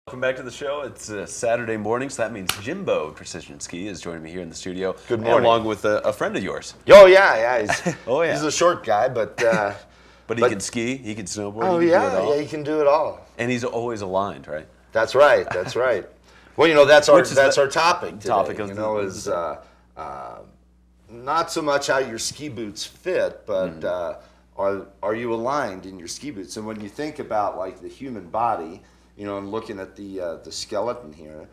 Welcome back to the show. It's Saturday morning, so that means Jimbo Precision Ski is joining me here in the studio. Good morning. Along with a friend of yours. Oh yeah. He's, Oh, yeah. He's a short guy, but But he can ski, he can snowboard, oh he can do it yeah, all. yeah, he can do it all. And he's always aligned, right? That's right. That's right. Well, that's Which is our topic today. topic of is not so much how your ski boots fit, but are you aligned in your ski boots? And when you think about like the human body, and looking at the skeleton here,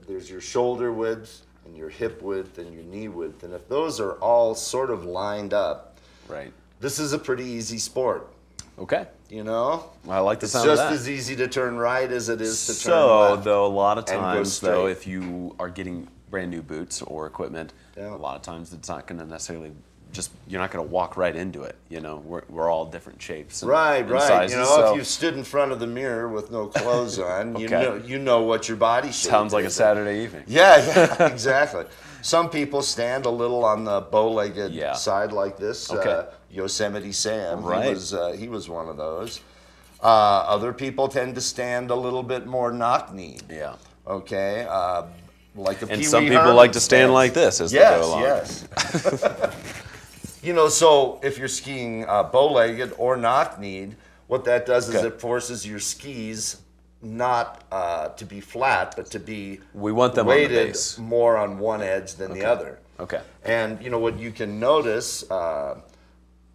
there's your shoulder width and your hip width and your knee width, and if those are all sort of lined up, Right. this is a pretty easy sport. Okay. Well, I like the it's sound just of that. as easy to turn right as it is to turn So, left. though, a lot of and go times, though, straight. if you are getting brand new boots or equipment, Yeah. a lot of times it's not going to necessarily you're not going to walk right into it. We're all different shapes and, Right. and sizes. If you stood in front of the mirror with no clothes on, Okay. you know what your body shape Sounds like a is. Saturday evening. Yeah, exactly. Some people stand a little on the bow-legged Yeah. side like this. Okay. Yosemite Sam, Right. he was one of those. Other people tend to stand a little bit more knock-kneed. Yeah. Okay, like a And Pee some Wee people Herman like to stand stance. like this as they Yes, go along. yes. So if you're skiing bow-legged or knock-kneed, what that does is Okay. it forces your skis not to be flat, but to be We want them on the weighted base. more on one edge than the other. Okay. And what you can notice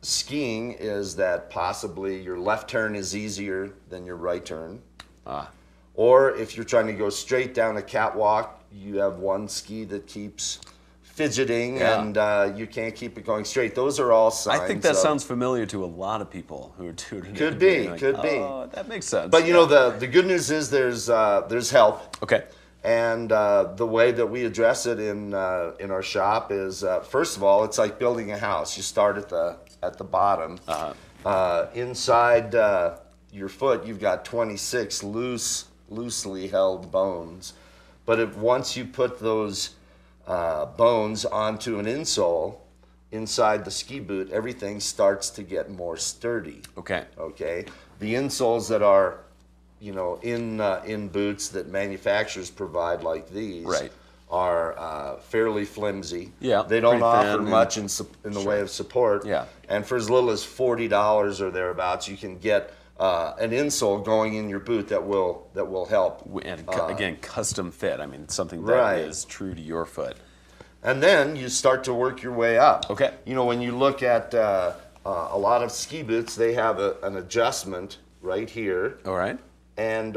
skiing is that possibly your left turn is easier than your right turn. Ah. Or if you're trying to go straight down a catwalk, you have one ski that keeps fidgeting Yeah. and you can't keep it going straight. Those are all signs. I think that of- sounds familiar to a lot of people who are tutoring. Could be, Like, could be. Oh, that makes sense. But the good news is there's help. Okay. And the way that we address it in our shop is first of all, it's like building a house. You start at the bottom. Inside your foot, you've got 26 loosely held bones. But once you put those bones onto an insole inside the ski boot, everything starts to get more sturdy. Okay. Okay, the insoles that are in boots that manufacturers provide like these Right. are fairly flimsy. Yeah, They don't pretty offer thin much in the way of support. Yeah. And for as little as $40 or thereabouts, you can get an insole going in your boot that will help. And again, custom fit. I mean, something that is Right. true to your foot. And then you start to work your way up. Okay. When you look at a lot of ski boots, they have an adjustment right here All right.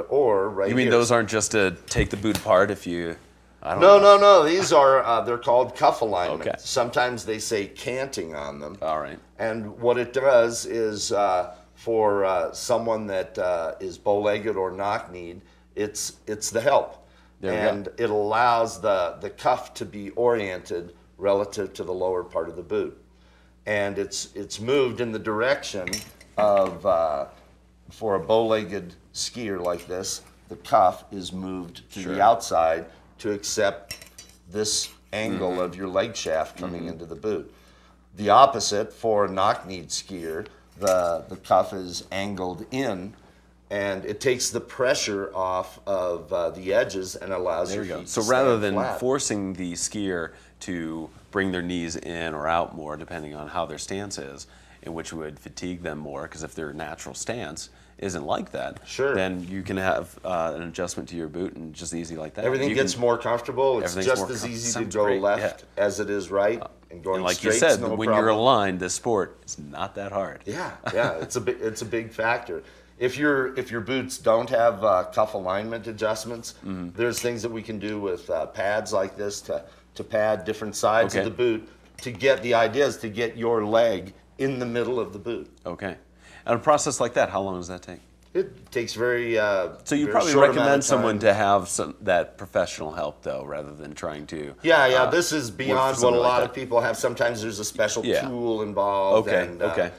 or right You mean here. those aren't just to take the boot apart if you? I don't know. No. These are they're called cuff alignments. Okay. Sometimes they say canting on them. All right. And what it does is for someone that is bow-legged or knock-kneed, it's the help. There we and go. it allows the cuff to be oriented relative to the lower part of the boot. And it's moved in the direction of, for a bow-legged skier like this, the cuff is moved to Sure. the outside to accept this angle Mm-hmm. of your leg shaft coming into the boot. The opposite for a knock-kneed skier, the cuff is angled in, and it takes the pressure off of the edges and allows There your you go. feet So to rather stand than flat. forcing the skier to bring their knees in or out more, depending on how their stance is, in which would fatigue them more, because if their natural stance isn't like that, Sure. then you can have an adjustment to your boot and just easy like that. Everything You gets can- more comfortable. It's everything's just more as easy to sounds go great, left as it is right, and going And like straight's you said, no when problem. you're aligned, this sport is not that hard. Yeah, it's a big factor. If your boots don't have cuff alignment adjustments, Mm-hmm. there's things that we can do with pads like this to pad different sides Okay. of the boot. To get the idea is to get your leg in the middle of the boot. Okay. And a process like that, how long does that take? It takes very So you very probably short amount recommend of someone time. to have that professional help, though, rather than trying to. Yeah. This is beyond what a something like lot that. of people have. Sometimes there's a special Yeah. tool involved. Okay, And, okay.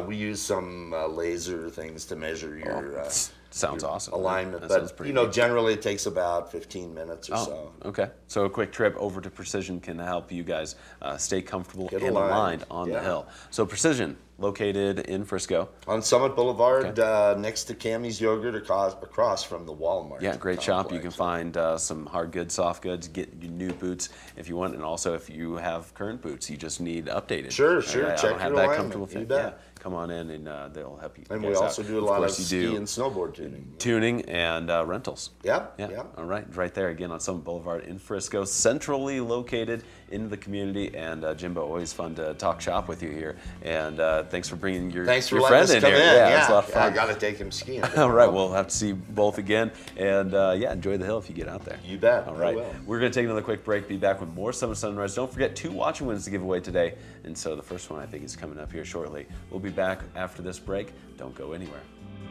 We use some laser things to measure your Sounds awesome. alignment, That sounds but pretty good. generally it takes about 15 minutes or so. Okay. So a quick trip over to Precision can help you guys stay comfortable Get and aligned. aligned on the Yeah. hill. So Precision, located in Frisco. On Summit Boulevard, next to Cammy's Yogurt, across from the Walmart. Yeah, great shop. You complex. can find some hard goods, soft goods, get your new boots if you want, and also if you have current boots, you just need updated. Sure. I Check don't have your that alignment. comfortable You fit. bet. Yeah, come on in and they'll help you. And guys we out. also do a lot of course you ski do and snowboard tuning. tuning and rentals. Yep. Yeah. Yep. All right. Right there again on Summit Boulevard in Frisco, centrally located in the community. And Jimbo, always fun to talk shop with you here. And thanks for bringing your Thanks for your letting friend us in come here. in. Yeah, it's a lot of I fun. got to take him skiing. All right. We'll have to see both again. And yeah, enjoy the hill if you get out there. You bet. All I right. will. We're going to take another quick break. Be back with more Summit Sunrise. Don't forget 2 watching wins to give away today. And so the first one I think is coming up here shortly. We'll be back after this break. Don't go anywhere.